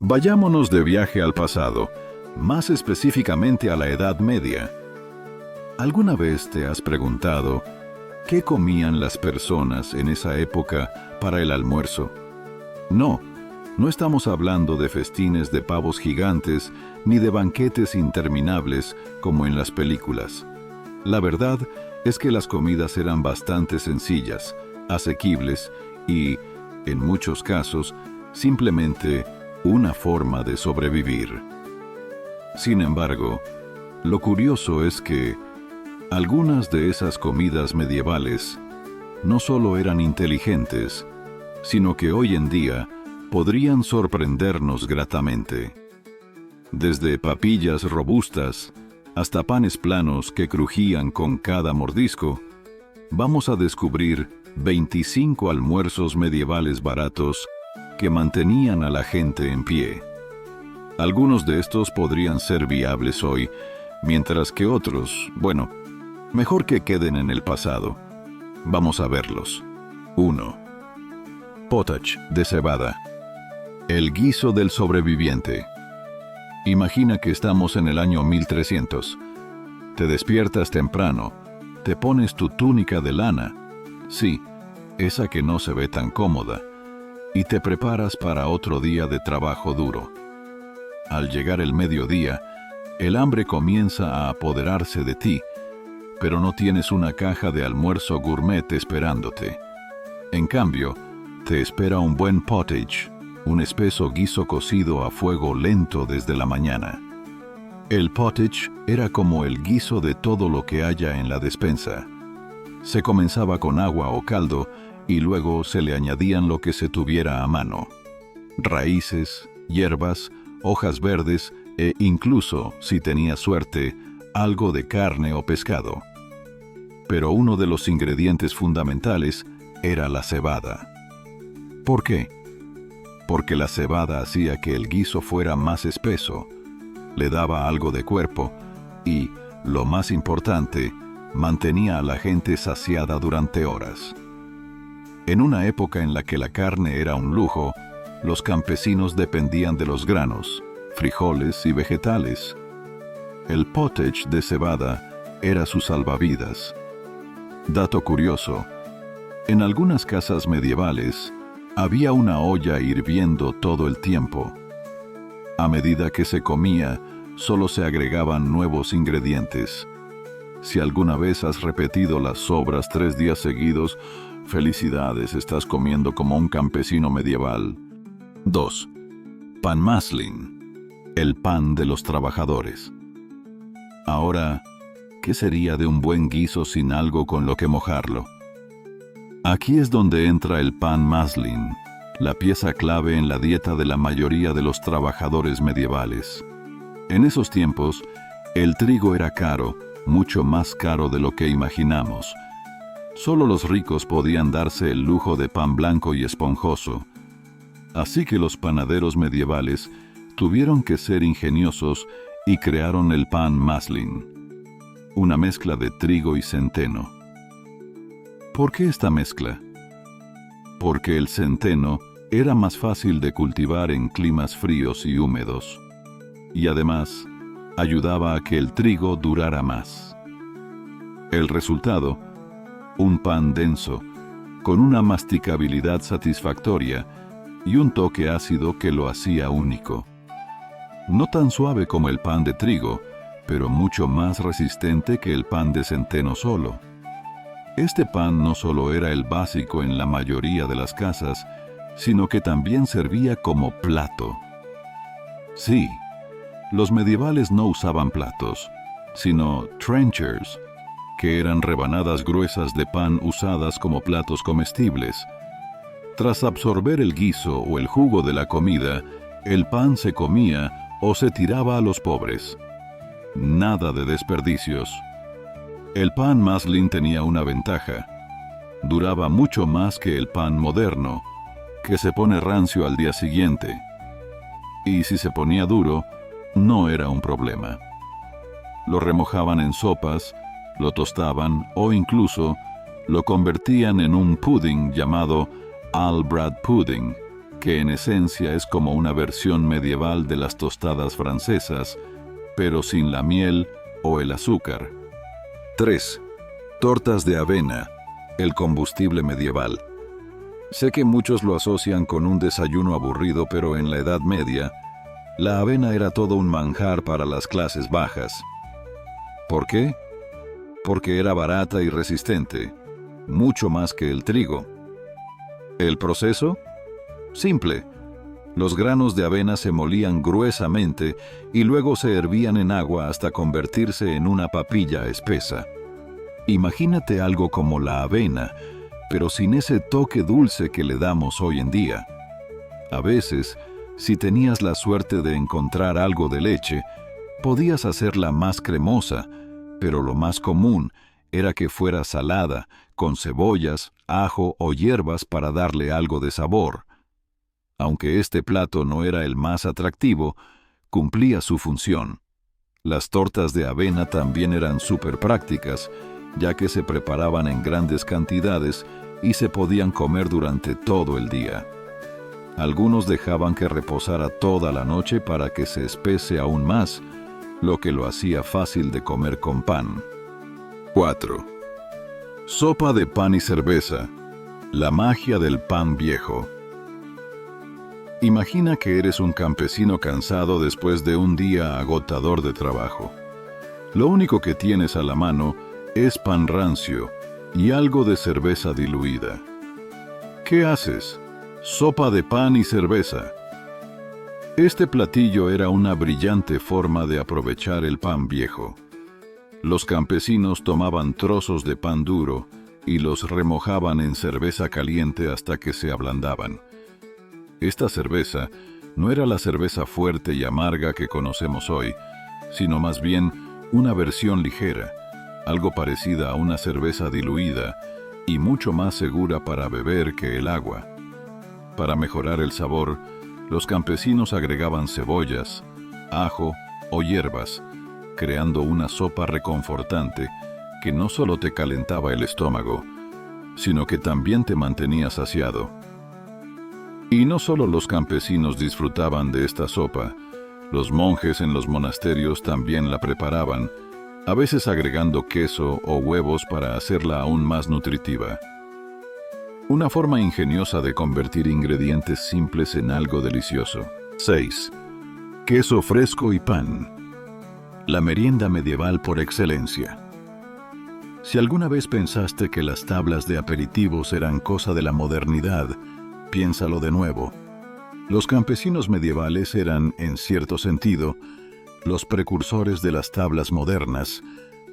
Vayámonos de viaje al pasado, más específicamente a la Edad Media. ¿Alguna vez te has preguntado qué comían las personas en esa época para el almuerzo? No, no estamos hablando de festines de pavos gigantes ni de banquetes interminables como en las películas. La verdad es que las comidas eran bastante sencillas, asequibles y, en muchos casos, simplemente una forma de sobrevivir. Sin embargo, lo curioso es que algunas de esas comidas medievales no solo eran inteligentes, sino que hoy en día podrían sorprendernos gratamente. Desde papillas robustas hasta panes planos que crujían con cada mordisco, vamos a descubrir 25 almuerzos medievales baratos que mantenían a la gente en pie. Algunos de estos podrían ser viables hoy, mientras que otros, bueno, mejor que queden en el pasado. Vamos a verlos. 1. Pottage de cebada. El guiso del sobreviviente. Imagina que estamos en el año 1300. Te despiertas temprano, te pones tu túnica de lana, sí, esa que no se ve tan cómoda, y te preparas para otro día de trabajo duro. Al llegar el mediodía, el hambre comienza a apoderarse de ti, pero no tienes una caja de almuerzo gourmet esperándote. En cambio, te espera un buen pottage, un espeso guiso cocido a fuego lento desde la mañana. El pottage era como el guiso de todo lo que haya en la despensa. Se comenzaba con agua o caldo y luego se le añadían lo que se tuviera a mano: raíces, hierbas, hojas verdes e incluso, si tenía suerte, algo de carne o pescado. Pero uno de los ingredientes fundamentales era la cebada. ¿Por qué? Porque la cebada hacía que el guiso fuera más espeso, le daba algo de cuerpo y, lo más importante, mantenía a la gente saciada durante horas. En una época en la que la carne era un lujo, los campesinos dependían de los granos, frijoles y vegetales. El pottage de cebada era su salvavidas. Dato curioso: en algunas casas medievales había una olla hirviendo todo el tiempo. A medida que se comía, solo se agregaban nuevos ingredientes. Si alguna vez has repetido las sobras 3 días seguidos, felicidades, estás comiendo como un campesino medieval. 2. Pan maslin, el pan de los trabajadores. Ahora, ¿qué sería de un buen guiso sin algo con lo que mojarlo? Aquí es donde entra el pan maslin, la pieza clave en la dieta de la mayoría de los trabajadores medievales. En esos tiempos, el trigo era caro, mucho más caro de lo que imaginamos. Solo los ricos podían darse el lujo de pan blanco y esponjoso. Así que los panaderos medievales tuvieron que ser ingeniosos y crearon el pan maslin, una mezcla de trigo y centeno. ¿Por qué esta mezcla? Porque el centeno era más fácil de cultivar en climas fríos y húmedos, y además ayudaba a que el trigo durara más. El resultado: un pan denso, con una masticabilidad satisfactoria y un toque ácido que lo hacía único. No tan suave como el pan de trigo, pero mucho más resistente que el pan de centeno solo. Este pan no solo era el básico en la mayoría de las casas, sino que también servía como plato. Sí, los medievales no usaban platos, sino trenchers, que eran rebanadas gruesas de pan usadas como platos comestibles. Tras absorber el guiso o el jugo de la comida, el pan se comía o se tiraba a los pobres. Nada de desperdicios. El pan maslin tenía una ventaja: duraba mucho más que el pan moderno, que se pone rancio al día siguiente. Y si se ponía duro, no era un problema. Lo remojaban en sopas, lo tostaban o incluso lo convertían en un pudding llamado Al Brad pudding, que en esencia es como una versión medieval de las tostadas francesas, pero sin la miel o el azúcar. 3. Tortas de avena, el combustible medieval. Sé que muchos lo asocian con un desayuno aburrido, pero en la Edad Media, la avena era todo un manjar para las clases bajas. ¿Por qué? Porque era barata y resistente, mucho más que el trigo. ¿El proceso? Simple. Los granos de avena se molían gruesamente y luego se hervían en agua hasta convertirse en una papilla espesa. Imagínate algo como la avena, pero sin ese toque dulce que le damos hoy en día. A veces, si tenías la suerte de encontrar algo de leche, podías hacerla más cremosa, pero lo más común era que fuera salada, con cebollas, ajo o hierbas para darle algo de sabor. Aunque este plato no era el más atractivo, cumplía su función. Las tortas de avena también eran súper prácticas, ya que se preparaban en grandes cantidades y se podían comer durante todo el día. Algunos dejaban que reposara toda la noche para que se espese aún más, lo que lo hacía fácil de comer con pan. 4. Sopa de pan y cerveza, la magia del pan viejo. Imagina que eres un campesino cansado después de un día agotador de trabajo. Lo único que tienes a la mano es pan rancio y algo de cerveza diluida. ¿Qué haces? Sopa de pan y cerveza. Este platillo era una brillante forma de aprovechar el pan viejo. Los campesinos tomaban trozos de pan duro y los remojaban en cerveza caliente hasta que se ablandaban. Esta cerveza no era la cerveza fuerte y amarga que conocemos hoy, sino más bien una versión ligera, algo parecida a una cerveza diluida y mucho más segura para beber que el agua. Para mejorar el sabor, los campesinos agregaban cebollas, ajo o hierbas, creando una sopa reconfortante que no solo te calentaba el estómago, sino que también te mantenía saciado. Y no solo los campesinos disfrutaban de esta sopa, los monjes en los monasterios también la preparaban, a veces agregando queso o huevos para hacerla aún más nutritiva. Una forma ingeniosa de convertir ingredientes simples en algo delicioso. 6. Queso fresco y pan. La merienda medieval por excelencia. Si alguna vez pensaste que las tablas de aperitivos eran cosa de la modernidad, piénsalo de nuevo. Los campesinos medievales eran, en cierto sentido, los precursores de las tablas modernas,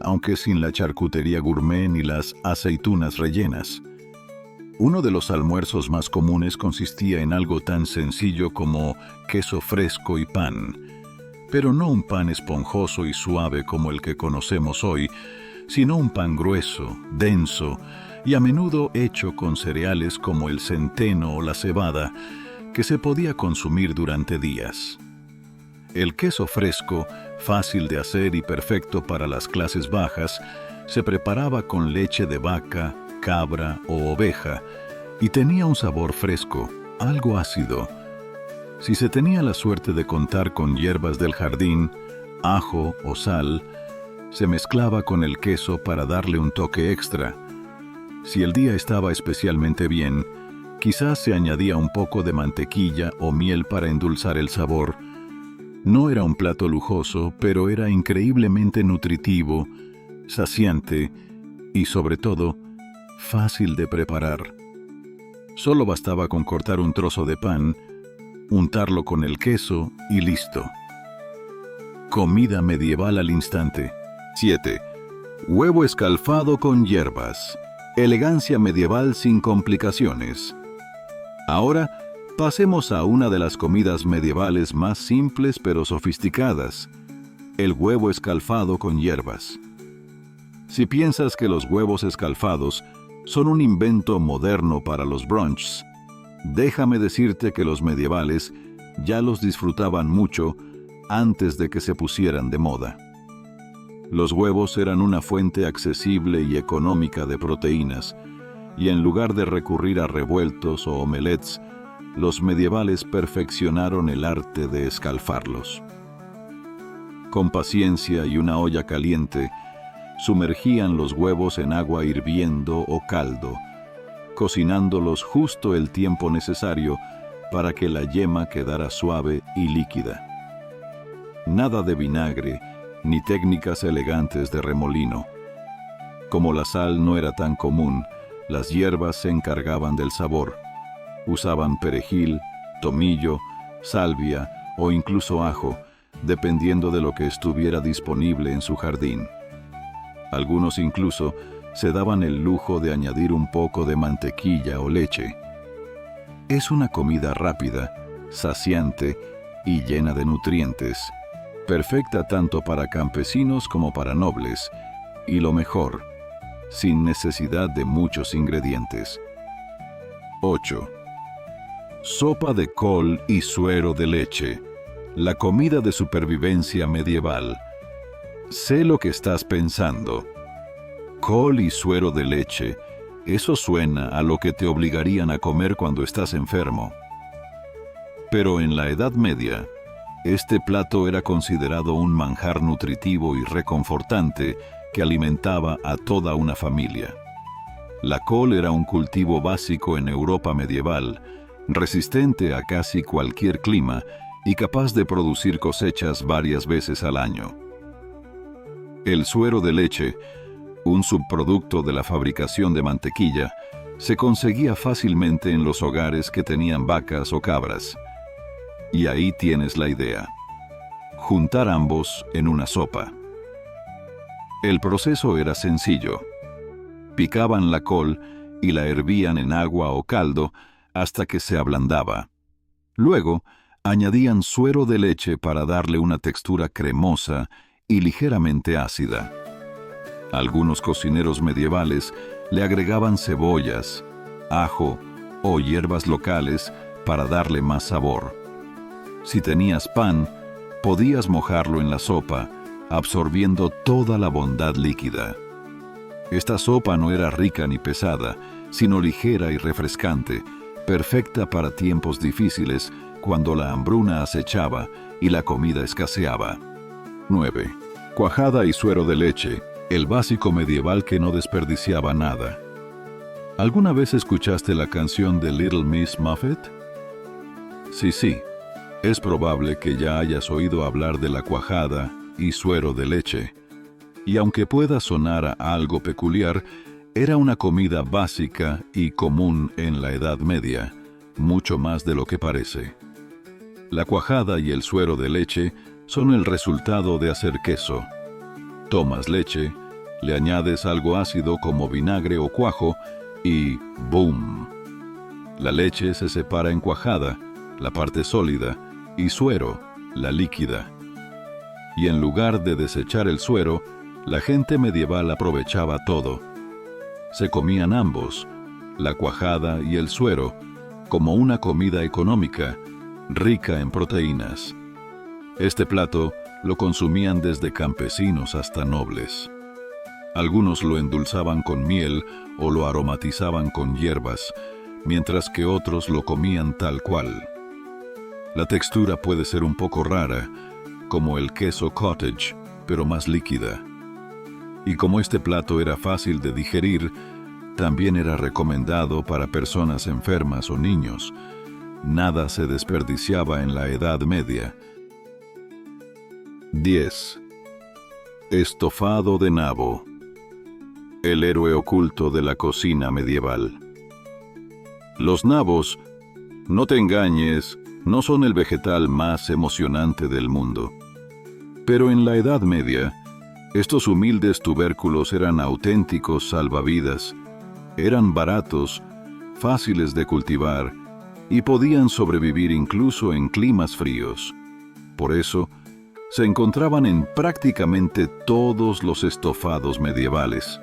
aunque sin la charcutería gourmet ni las aceitunas rellenas. Uno de los almuerzos más comunes consistía en algo tan sencillo como queso fresco y pan, pero no un pan esponjoso y suave como el que conocemos hoy, sino un pan grueso, denso, y a menudo hecho con cereales como el centeno o la cebada, que se podía consumir durante días. El queso fresco, fácil de hacer y perfecto para las clases bajas, se preparaba con leche de vaca, cabra o oveja, y tenía un sabor fresco, algo ácido. Si se tenía la suerte de contar con hierbas del jardín, ajo o sal, se mezclaba con el queso para darle un toque extra. Si el día estaba especialmente bien, quizás se añadía un poco de mantequilla o miel para endulzar el sabor. No era un plato lujoso, pero era increíblemente nutritivo, saciante y, sobre todo, fácil de preparar. Solo bastaba con cortar un trozo de pan, untarlo con el queso y listo. Comida medieval al instante. 7. Huevo escalfado con hierbas. Elegancia medieval sin complicaciones. Ahora, pasemos a una de las comidas medievales más simples pero sofisticadas, el huevo escalfado con hierbas. Si piensas que los huevos escalfados son un invento moderno para los brunchs, déjame decirte que los medievales ya los disfrutaban mucho antes de que se pusieran de moda. Los huevos eran una fuente accesible y económica de proteínas, y en lugar de recurrir a revueltos o omelets, los medievales perfeccionaron el arte de escalfarlos. Con paciencia y una olla caliente, sumergían los huevos en agua hirviendo o caldo, cocinándolos justo el tiempo necesario para que la yema quedara suave y líquida. Nada de vinagre, ni técnicas elegantes de remolino. Como la sal no era tan común, las hierbas se encargaban del sabor. Usaban perejil, tomillo, salvia o incluso ajo, dependiendo de lo que estuviera disponible en su jardín. Algunos incluso se daban el lujo de añadir un poco de mantequilla o leche. Es una comida rápida, saciante y llena de nutrientes, perfecta tanto para campesinos como para nobles, y lo mejor, sin necesidad de muchos ingredientes. 8. Sopa de col y suero de leche, la comida de supervivencia medieval. Sé lo que estás pensando. Col y suero de leche, eso suena a lo que te obligarían a comer cuando estás enfermo. Pero en la Edad Media, este plato era considerado un manjar nutritivo y reconfortante que alimentaba a toda una familia. La col era un cultivo básico en Europa medieval, resistente a casi cualquier clima y capaz de producir cosechas varias veces al año. El suero de leche, un subproducto de la fabricación de mantequilla, se conseguía fácilmente en los hogares que tenían vacas o cabras. Y ahí tienes la idea: juntar ambos en una sopa. El proceso era sencillo. Picaban la col y la hervían en agua o caldo hasta que se ablandaba. Luego, añadían suero de leche para darle una textura cremosa y ligeramente ácida. Algunos cocineros medievales le agregaban cebollas, ajo o hierbas locales para darle más sabor. Si tenías pan, podías mojarlo en la sopa, absorbiendo toda la bondad líquida. Esta sopa no era rica ni pesada, sino ligera y refrescante, perfecta para tiempos difíciles cuando la hambruna acechaba y la comida escaseaba. 9. Cuajada y suero de leche, el básico medieval que no desperdiciaba nada. ¿Alguna vez escuchaste la canción de Little Miss Muffet? Sí, es probable que ya hayas oído hablar de la cuajada y suero de leche. Y aunque pueda sonar a algo peculiar, era una comida básica y común en la Edad Media, mucho más de lo que parece. La cuajada y el suero de leche son el resultado de hacer queso. Tomas leche, le añades algo ácido como vinagre o cuajo y ¡boom! La leche se separa en cuajada, la parte sólida, y suero, la líquida. Y en lugar de desechar el suero, la gente medieval aprovechaba todo. Se comían ambos, la cuajada y el suero, como una comida económica, rica en proteínas. Este plato lo consumían desde campesinos hasta nobles. Algunos lo endulzaban con miel o lo aromatizaban con hierbas, mientras que otros lo comían tal cual. La textura puede ser un poco rara, como el queso cottage, pero más líquida. Y como este plato era fácil de digerir, también era recomendado para personas enfermas o niños. Nada se desperdiciaba en la Edad Media. 10. Estofado de nabo, el héroe oculto de la cocina medieval. Los nabos, no te engañes, no son el vegetal más emocionante del mundo. Pero en la Edad Media, estos humildes tubérculos eran auténticos salvavidas, eran baratos, fáciles de cultivar y podían sobrevivir incluso en climas fríos. Por eso, se encontraban en prácticamente todos los estofados medievales.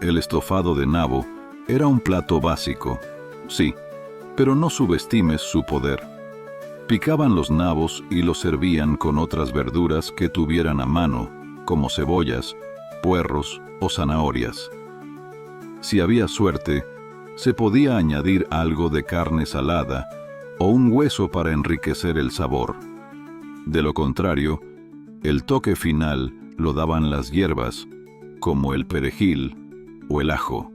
El estofado de nabo era un plato básico, sí, pero no subestimes su poder. Picaban los nabos y los servían con otras verduras que tuvieran a mano, como cebollas, puerros o zanahorias. Si había suerte, se podía añadir algo de carne salada o un hueso para enriquecer el sabor. De lo contrario, el toque final lo daban las hierbas, como el perejil o el ajo.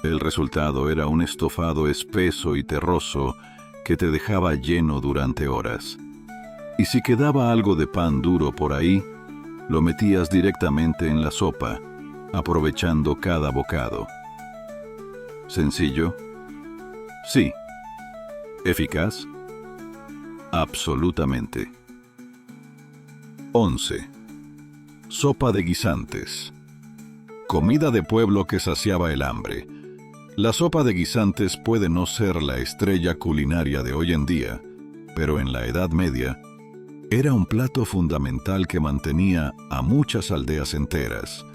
El resultado era un estofado espeso y terroso que te dejaba lleno durante horas. Y si quedaba algo de pan duro por ahí, lo metías directamente en la sopa, aprovechando cada bocado. ¿Sencillo? Sí. ¿Eficaz? Absolutamente. 11. Sopa de guisantes. Comida de pueblo que saciaba el hambre. La sopa de guisantes puede no ser la estrella culinaria de hoy en día, pero en la Edad Media era un plato fundamental que mantenía a muchas aldeas enteras.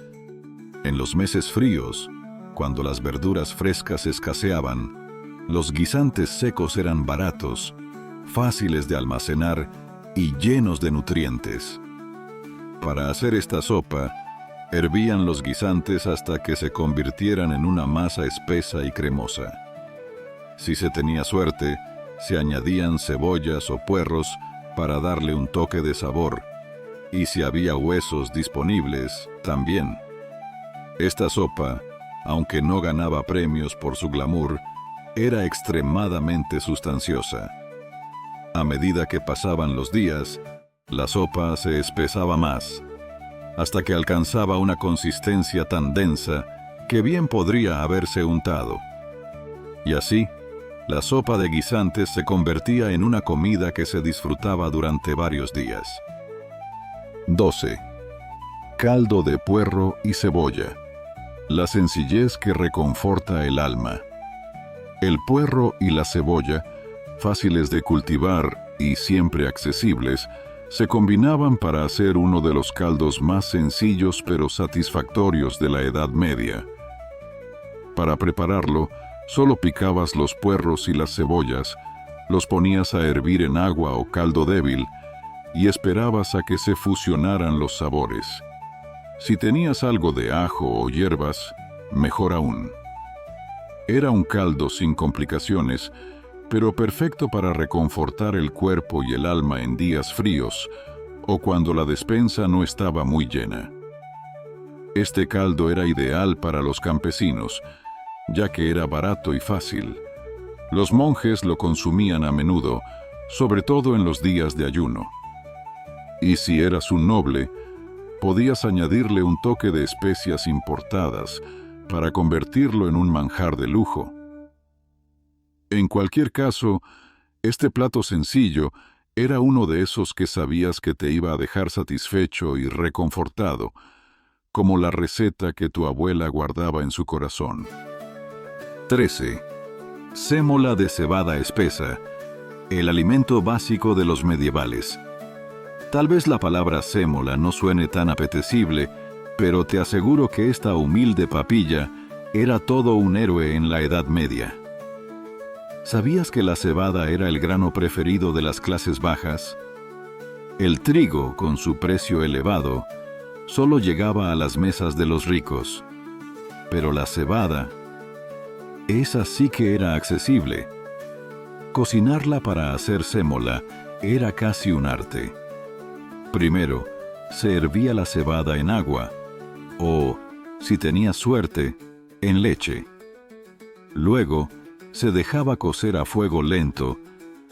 En los meses fríos, cuando las verduras frescas escaseaban, los guisantes secos eran baratos, fáciles de almacenar y llenos de nutrientes. Para hacer esta sopa, hervían los guisantes hasta que se convirtieran en una masa espesa y cremosa. Si se tenía suerte, se añadían cebollas o puerros para darle un toque de sabor, y si había huesos disponibles, también. Esta sopa, aunque no ganaba premios por su glamour, era extremadamente sustanciosa. A medida que pasaban los días, la sopa se espesaba más, hasta que alcanzaba una consistencia tan densa que bien podría haberse untado. Y así, la sopa de guisantes se convertía en una comida que se disfrutaba durante varios días. 12. Caldo de puerro y cebolla. La sencillez que reconforta el alma. El puerro y la cebolla, fáciles de cultivar y siempre accesibles, se combinaban para hacer uno de los caldos más sencillos pero satisfactorios de la Edad Media. Para prepararlo, solo picabas los puerros y las cebollas, los ponías a hervir en agua o caldo débil y esperabas a que se fusionaran los sabores. Si tenías algo de ajo o hierbas, mejor aún. Era un caldo sin complicaciones, pero perfecto para reconfortar el cuerpo y el alma en días fríos o cuando la despensa no estaba muy llena. Este caldo era ideal para los campesinos, ya que era barato y fácil. Los monjes lo consumían a menudo, sobre todo en los días de ayuno. Y si eras un noble, podías añadirle un toque de especias importadas para convertirlo en un manjar de lujo. En cualquier caso, este plato sencillo era uno de esos que sabías que te iba a dejar satisfecho y reconfortado, como la receta que tu abuela guardaba en su corazón. 13. Sémola de cebada espesa, el alimento básico de los medievales. Tal vez la palabra sémola no suene tan apetecible, pero te aseguro que esta humilde papilla era todo un héroe en la Edad Media. ¿Sabías que la cebada era el grano preferido de las clases bajas? El trigo, con su precio elevado, solo llegaba a las mesas de los ricos. Pero la cebada, esa sí que era accesible. Cocinarla para hacer sémola era casi un arte. Primero, se hervía la cebada en agua, o, si tenías suerte, en leche. Luego, se dejaba cocer a fuego lento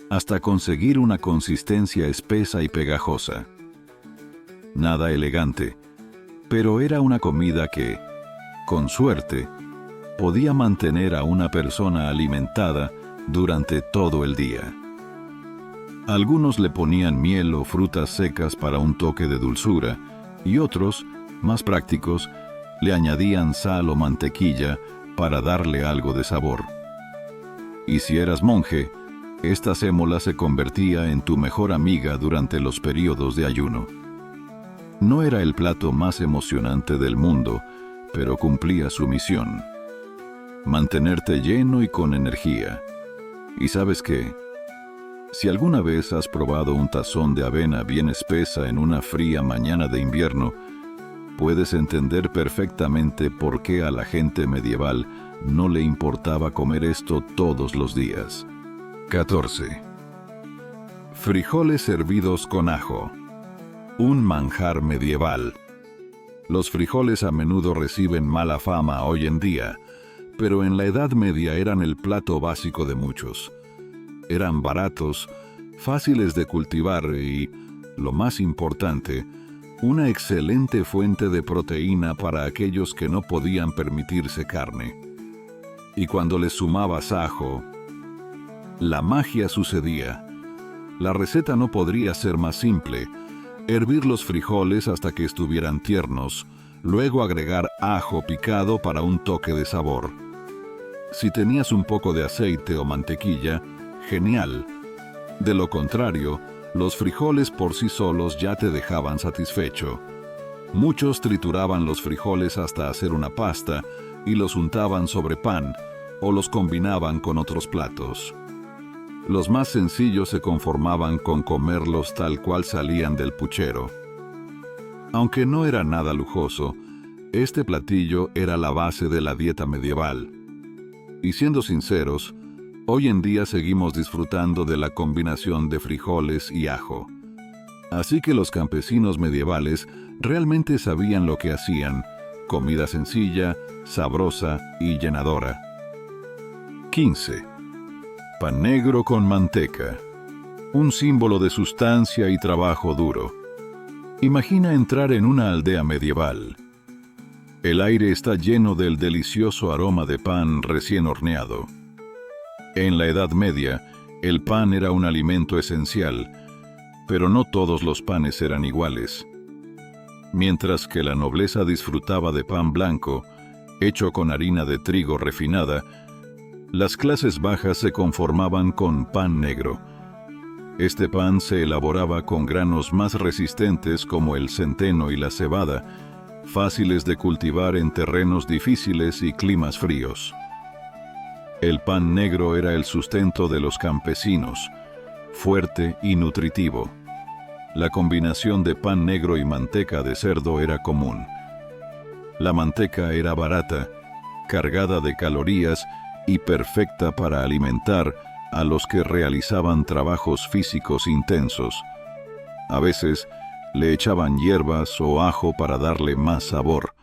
hasta conseguir una consistencia espesa y pegajosa. Nada elegante, pero era una comida que, con suerte, podía mantener a una persona alimentada durante todo el día. Algunos le ponían miel o frutas secas para un toque de dulzura, y otros, más prácticos, le añadían sal o mantequilla para darle algo de sabor. Y si eras monje, esta sémola se convertía en tu mejor amiga durante los periodos de ayuno. No era el plato más emocionante del mundo, pero cumplía su misión: mantenerte lleno y con energía. ¿Y sabes qué? Si alguna vez has probado un tazón de avena bien espesa en una fría mañana de invierno, puedes entender perfectamente por qué a la gente medieval no le importaba comer esto todos los días. 14. Frijoles hervidos con ajo. Un manjar medieval. Los frijoles a menudo reciben mala fama hoy en día, pero en la Edad Media eran el plato básico de muchos. Eran baratos, fáciles de cultivar y, lo más importante, una excelente fuente de proteína para aquellos que no podían permitirse carne. Y cuando les sumabas ajo, la magia sucedía. La receta no podría ser más simple: hervir los frijoles hasta que estuvieran tiernos, luego agregar ajo picado para un toque de sabor. Si tenías un poco de aceite o mantequilla, genial. De lo contrario, los frijoles por sí solos ya te dejaban satisfecho. Muchos trituraban los frijoles hasta hacer una pasta y los untaban sobre pan o los combinaban con otros platos. Los más sencillos se conformaban con comerlos tal cual salían del puchero. Aunque no era nada lujoso, este platillo era la base de la dieta medieval. Y siendo sinceros, hoy en día seguimos disfrutando de la combinación de frijoles y ajo. Así que los campesinos medievales realmente sabían lo que hacían: comida sencilla, sabrosa y llenadora. 15. Pan negro con manteca. Un símbolo de sustancia y trabajo duro. Imagina entrar en una aldea medieval. El aire está lleno del delicioso aroma de pan recién horneado. En la Edad Media, el pan era un alimento esencial, pero no todos los panes eran iguales. Mientras que la nobleza disfrutaba de pan blanco, hecho con harina de trigo refinada, las clases bajas se conformaban con pan negro. Este pan se elaboraba con granos más resistentes como el centeno y la cebada, fáciles de cultivar en terrenos difíciles y climas fríos. El pan negro era el sustento de los campesinos, fuerte y nutritivo. La combinación de pan negro y manteca de cerdo era común. La manteca era barata, cargada de calorías y perfecta para alimentar a los que realizaban trabajos físicos intensos. A veces le echaban hierbas o ajo para darle más sabor,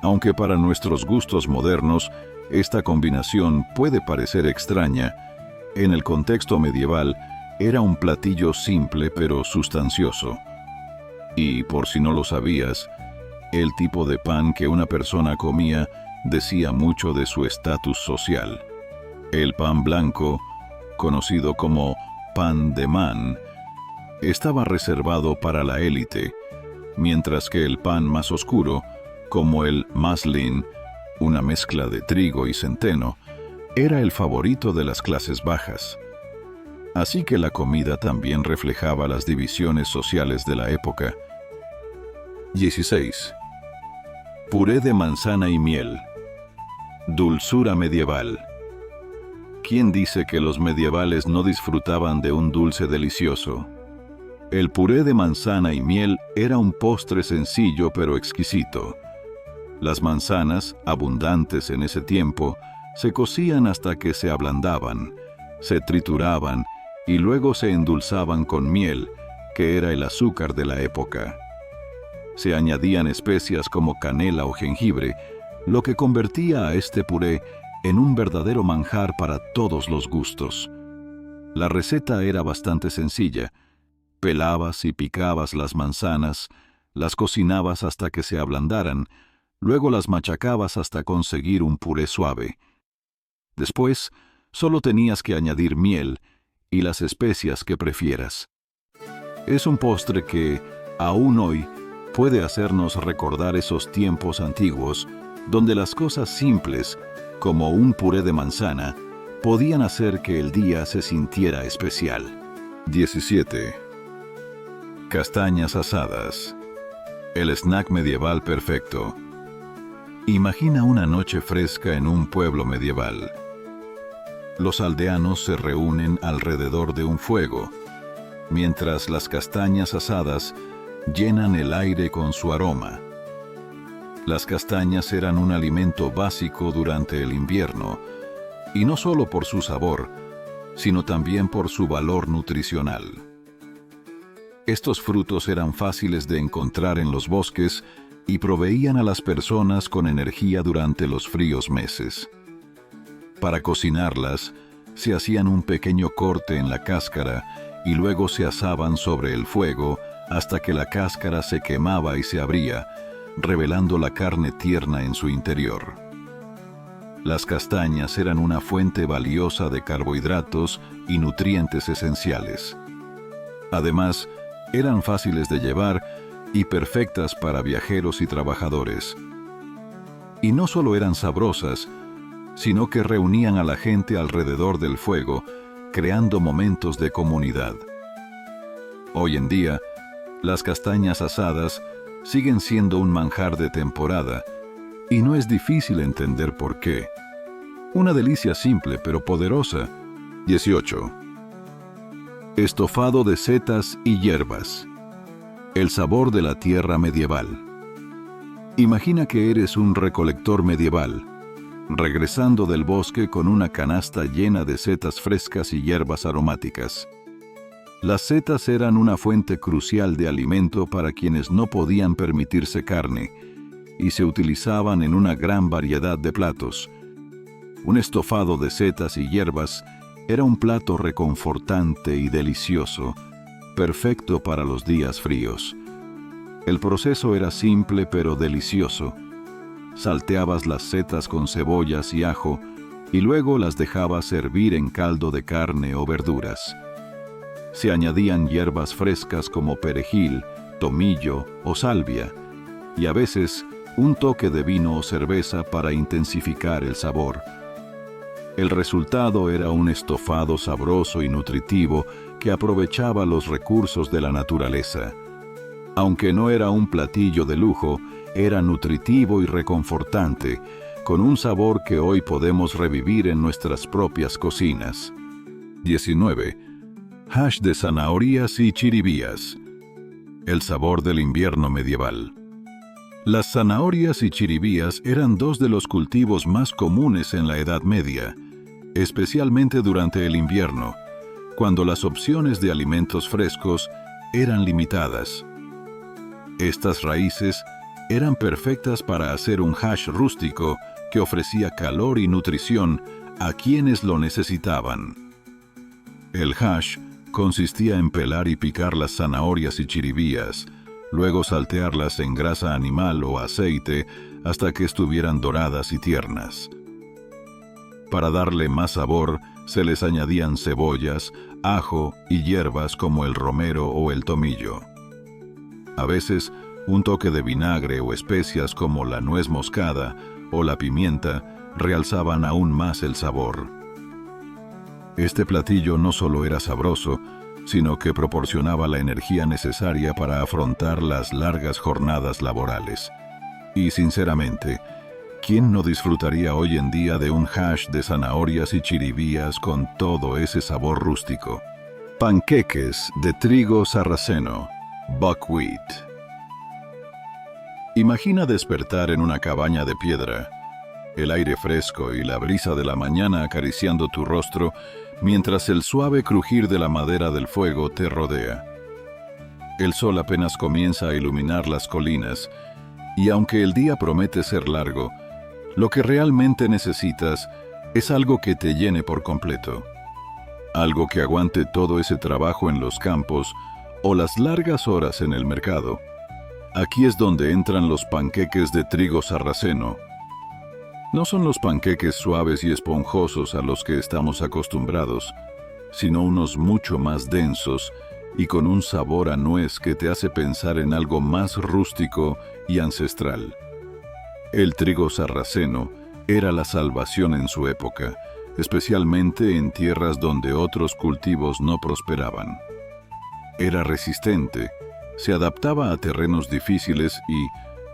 aunque para nuestros gustos modernos esta combinación puede parecer extraña. En el contexto medieval era un platillo simple pero sustancioso. Y por si no lo sabías, el tipo de pan que una persona comía decía mucho de su estatus social. El pan blanco, conocido como pan de man, estaba reservado para la élite, mientras que el pan más oscuro, como el maslin, una mezcla de trigo y centeno, era el favorito de las clases bajas. Así que la comida también reflejaba las divisiones sociales de la época. 16. Puré de manzana y miel. Dulzura medieval. ¿Quién dice que los medievales no disfrutaban de un dulce delicioso? El puré de manzana y miel era un postre sencillo pero exquisito. Las manzanas, abundantes en ese tiempo, se cocían hasta que se ablandaban, se trituraban y luego se endulzaban con miel, que era el azúcar de la época. Se añadían especias como canela o jengibre, lo que convertía a este puré en un verdadero manjar para todos los gustos. La receta era bastante sencilla. Pelabas y picabas las manzanas, las cocinabas hasta que se ablandaran, luego las machacabas hasta conseguir un puré suave. Después, solo tenías que añadir miel y las especias que prefieras. Es un postre que, aún hoy, puede hacernos recordar esos tiempos antiguos donde las cosas simples, como un puré de manzana, podían hacer que el día se sintiera especial. 17. Castañas asadas. El snack medieval perfecto. Imagina una noche fresca en un pueblo medieval. Los aldeanos se reúnen alrededor de un fuego, mientras las castañas asadas llenan el aire con su aroma. Las castañas eran un alimento básico durante el invierno, y no solo por su sabor, sino también por su valor nutricional. Estos frutos eran fáciles de encontrar en los bosques y proveían a las personas con energía durante los fríos meses. Para cocinarlas, se hacían un pequeño corte en la cáscara y luego se asaban sobre el fuego hasta que la cáscara se quemaba y se abría, revelando la carne tierna en su interior. Las castañas eran una fuente valiosa de carbohidratos y nutrientes esenciales. Además, eran fáciles de llevar y perfectas para viajeros y trabajadores. Y no solo eran sabrosas, sino que reunían a la gente alrededor del fuego, creando momentos de comunidad. Hoy en día, las castañas asadas siguen siendo un manjar de temporada, y no es difícil entender por qué. Una delicia simple pero poderosa. 18. Estofado de setas y hierbas. El sabor de la tierra medieval. Imagina que eres un recolector medieval, regresando del bosque con una canasta llena de setas frescas y hierbas aromáticas. Las setas eran una fuente crucial de alimento para quienes no podían permitirse carne, y se utilizaban en una gran variedad de platos. Un estofado de setas y hierbas era un plato reconfortante y delicioso, perfecto para los días fríos. El proceso era simple pero delicioso. Salteabas las setas con cebollas y ajo y luego las dejabas hervir en caldo de carne o verduras. Se añadían hierbas frescas como perejil, tomillo o salvia, y a veces un toque de vino o cerveza para intensificar el sabor. El resultado era un estofado sabroso y nutritivo que aprovechaba los recursos de la naturaleza. Aunque no era un platillo de lujo, era nutritivo y reconfortante, con un sabor que hoy podemos revivir en nuestras propias cocinas. 19. Hash de zanahorias y chiribías. El sabor del invierno medieval. Las zanahorias y chiribías eran dos de los cultivos más comunes en la Edad Media, especialmente durante el invierno, cuando las opciones de alimentos frescos eran limitadas. Estas raíces eran perfectas para hacer un hash rústico que ofrecía calor y nutrición a quienes lo necesitaban. El hash consistía en pelar y picar las zanahorias y chiribías, luego saltearlas en grasa animal o aceite hasta que estuvieran doradas y tiernas. Para darle más sabor, se les añadían cebollas, ajo y hierbas como el romero o el tomillo. A veces, un toque de vinagre o especias como la nuez moscada o la pimienta realzaban aún más el sabor. Este platillo no solo era sabroso, sino que proporcionaba la energía necesaria para afrontar las largas jornadas laborales. Y sinceramente, ¿quién no disfrutaría hoy en día de un hash de zanahorias y chiribías con todo ese sabor rústico? Panqueques de trigo sarraceno, buckwheat. Imagina despertar en una cabaña de piedra, el aire fresco y la brisa de la mañana acariciando tu rostro, mientras el suave crujir de la madera del fuego te rodea. El sol apenas comienza a iluminar las colinas, y aunque el día promete ser largo, lo que realmente necesitas es algo que te llene por completo. Algo que aguante todo ese trabajo en los campos o las largas horas en el mercado. Aquí es donde entran los panqueques de trigo sarraceno. No son los panqueques suaves y esponjosos a los que estamos acostumbrados, sino unos mucho más densos y con un sabor a nuez que te hace pensar en algo más rústico y ancestral. El trigo sarraceno era la salvación en su época, especialmente en tierras donde otros cultivos no prosperaban. Era resistente, se adaptaba a terrenos difíciles y,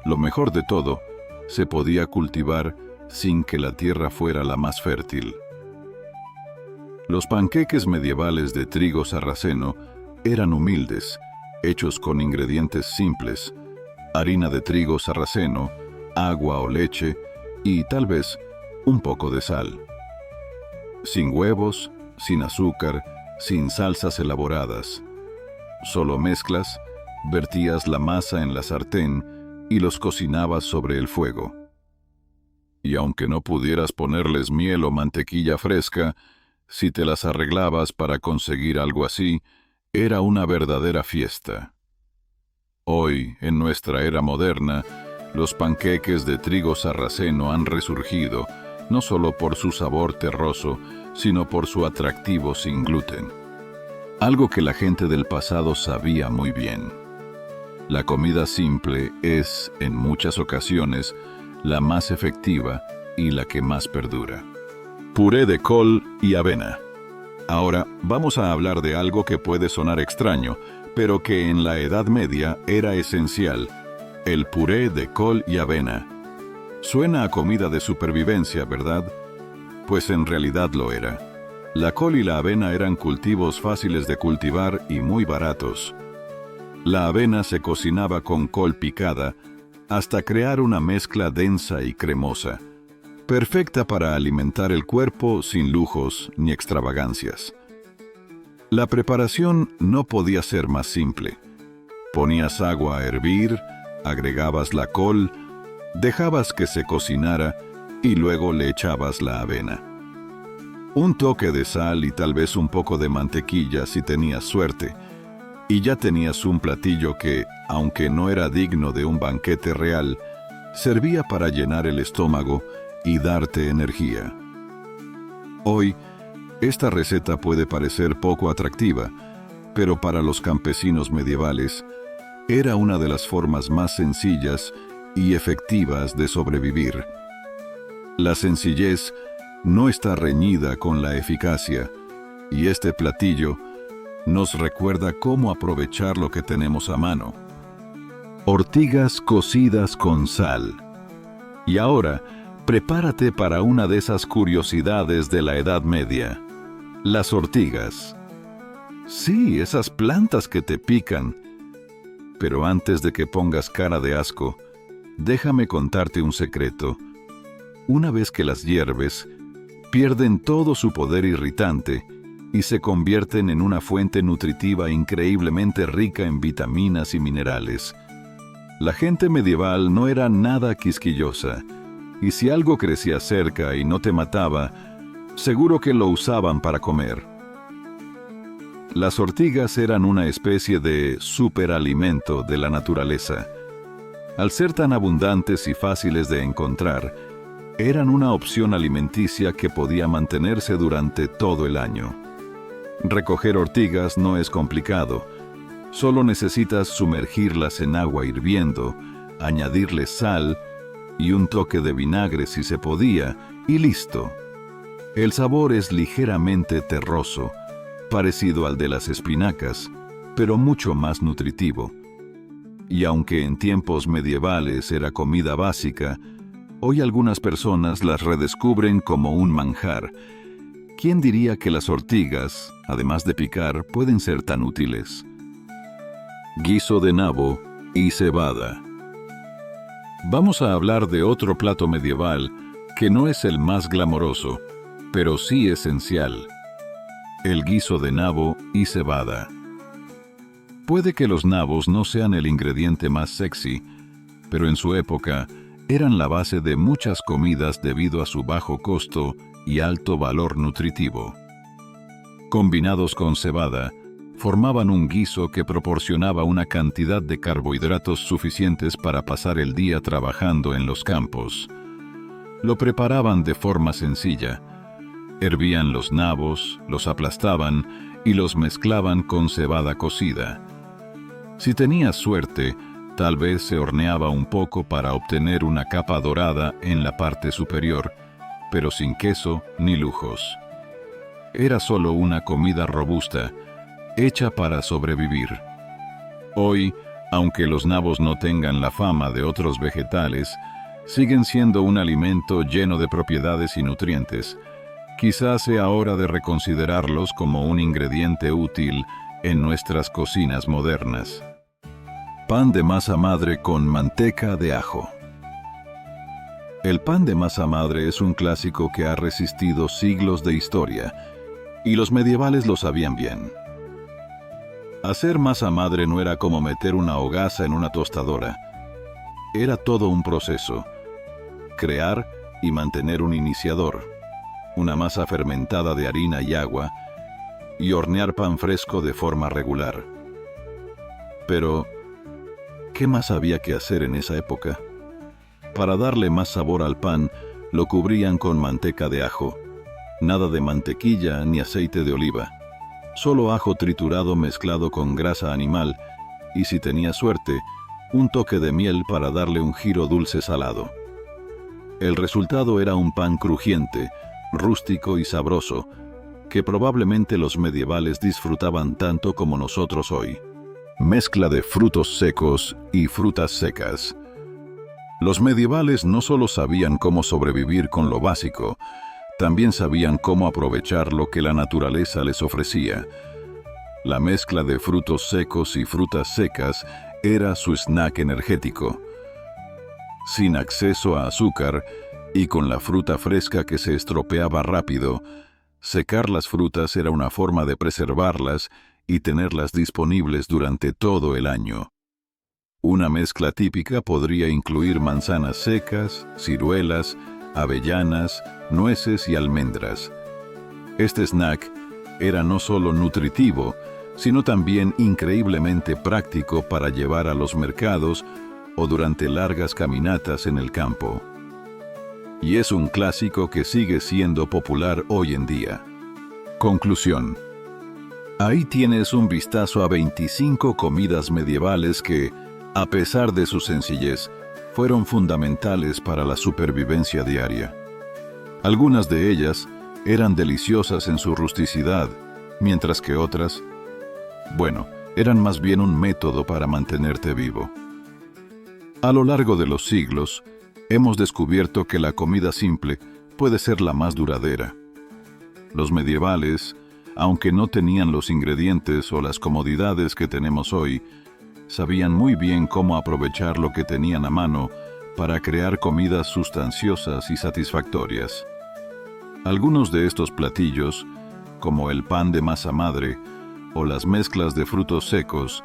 lo mejor de todo, se podía cultivar sin que la tierra fuera la más fértil. Los panqueques medievales de trigo sarraceno eran humildes, hechos con ingredientes simples, harina de trigo sarraceno, agua o leche y, tal vez, un poco de sal. Sin huevos, sin azúcar, sin salsas elaboradas. Solo mezclas, vertías la masa en la sartén y los cocinabas sobre el fuego. Y aunque no pudieras ponerles miel o mantequilla fresca, si te las arreglabas para conseguir algo así, era una verdadera fiesta. Hoy, en nuestra era moderna, los panqueques de trigo sarraceno han resurgido, no solo por su sabor terroso, sino por su atractivo sin gluten. Algo que la gente del pasado sabía muy bien. La comida simple es, en muchas ocasiones, la más efectiva y la que más perdura. Puré de col y avena. Ahora vamos a hablar de algo que puede sonar extraño, pero que en la Edad Media era esencial: el puré de col y avena. Suena a comida de supervivencia, ¿verdad? Pues en realidad lo era. La col y la avena eran cultivos fáciles de cultivar y muy baratos. La avena se cocinaba con col picada hasta crear una mezcla densa y cremosa, perfecta para alimentar el cuerpo sin lujos ni extravagancias. La preparación no podía ser más simple. Ponías agua a hervir, agregabas la col, dejabas que se cocinara y luego le echabas la avena. Un toque de sal y tal vez un poco de mantequilla si tenías suerte, y ya tenías un platillo que, aunque no era digno de un banquete real, servía para llenar el estómago y darte energía. Hoy, esta receta puede parecer poco atractiva, pero para los campesinos medievales, era una de las formas más sencillas y efectivas de sobrevivir. La sencillez no está reñida con la eficacia, y este platillo nos recuerda cómo aprovechar lo que tenemos a mano. Ortigas cocidas con sal. Y ahora, prepárate para una de esas curiosidades de la Edad Media: las ortigas. Sí, esas plantas que te pican. Pero antes de que pongas cara de asco, déjame contarte un secreto. Una vez que las hierves, pierden todo su poder irritante y se convierten en una fuente nutritiva increíblemente rica en vitaminas y minerales. La gente medieval no era nada quisquillosa, y si algo crecía cerca y no te mataba, seguro que lo usaban para comer. Las ortigas eran una especie de superalimento de la naturaleza. Al ser tan abundantes y fáciles de encontrar, eran una opción alimenticia que podía mantenerse durante todo el año. Recoger ortigas no es complicado. Solo necesitas sumergirlas en agua hirviendo, añadirle sal y un toque de vinagre si se podía, y listo. El sabor es ligeramente terroso, parecido al de las espinacas, pero mucho más nutritivo. Y aunque en tiempos medievales era comida básica, hoy algunas personas las redescubren como un manjar. ¿Quién diría que las ortigas, además de picar, pueden ser tan útiles? Guiso de nabo y cebada. Vamos a hablar de otro plato medieval que no es el más glamoroso, pero sí esencial: el guiso de nabo y cebada. Puede que los nabos no sean el ingrediente más sexy, pero en su época eran la base de muchas comidas debido a su bajo costo y alto valor nutritivo. Combinados con cebada, formaban un guiso que proporcionaba una cantidad de carbohidratos suficientes para pasar el día trabajando en los campos. Lo preparaban de forma sencilla. Hervían los nabos, los aplastaban y los mezclaban con cebada cocida. Si tenías suerte, tal vez se horneaba un poco para obtener una capa dorada en la parte superior, pero sin queso ni lujos. Era solo una comida robusta, hecha para sobrevivir. Hoy, aunque los nabos no tengan la fama de otros vegetales, siguen siendo un alimento lleno de propiedades y nutrientes. Quizás sea hora de reconsiderarlos como un ingrediente útil en nuestras cocinas modernas. Pan de masa madre con manteca de ajo. El pan de masa madre es un clásico que ha resistido siglos de historia, Y los medievales lo sabían bien. Hacer masa madre no era como meter una hogaza en una tostadora. Era todo un proceso. Crear y mantener un iniciador, una masa fermentada de harina y agua, y hornear pan fresco de forma regular. Pero, ¿qué más había que hacer en esa época? Para darle más sabor al pan, lo cubrían con manteca de ajo. Nada de mantequilla ni aceite de oliva. Solo ajo triturado mezclado con grasa animal y, si tenía suerte, un toque de miel para darle un giro dulce salado. El resultado era un pan crujiente, rústico y sabroso, que probablemente los medievales disfrutaban tanto como nosotros hoy. Mezcla de frutos secos y frutas secas. Los medievales no solo sabían cómo sobrevivir con lo básico, también sabían cómo aprovechar lo que la naturaleza les ofrecía. La mezcla de frutos secos y frutas secas era su snack energético. Sin acceso a azúcar y con la fruta fresca que se estropeaba rápido, secar las frutas era una forma de preservarlas y tenerlas disponibles durante todo el año. Una mezcla típica podría incluir manzanas secas, ciruelas, avellanas, nueces y almendras. Este snack era no solo nutritivo, sino también increíblemente práctico para llevar a los mercados o durante largas caminatas en el campo. Y es un clásico que sigue siendo popular hoy en día. Conclusión. Ahí tienes un vistazo a 25 comidas medievales que, a pesar de su sencillez, fueron fundamentales para la supervivencia diaria. Algunas de ellas eran deliciosas en su rusticidad, mientras que otras, bueno, eran más bien un método para mantenerte vivo. A lo largo de los siglos, hemos descubierto que la comida simple puede ser la más duradera. Los medievales, aunque no tenían los ingredientes o las comodidades que tenemos hoy, sabían muy bien cómo aprovechar lo que tenían a mano para crear comidas sustanciosas y satisfactorias. Algunos de estos platillos, como el pan de masa madre o las mezclas de frutos secos,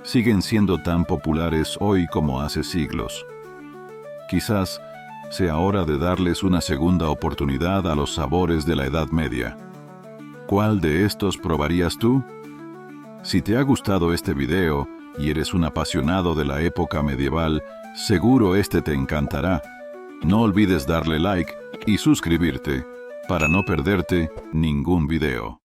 siguen siendo tan populares hoy como hace siglos. Quizás sea hora de darles una segunda oportunidad a los sabores de la Edad Media. ¿Cuál de estos probarías tú? Si te ha gustado este video y eres un apasionado de la época medieval, seguro este te encantará. No olvides darle like y suscribirte para no perderte ningún video.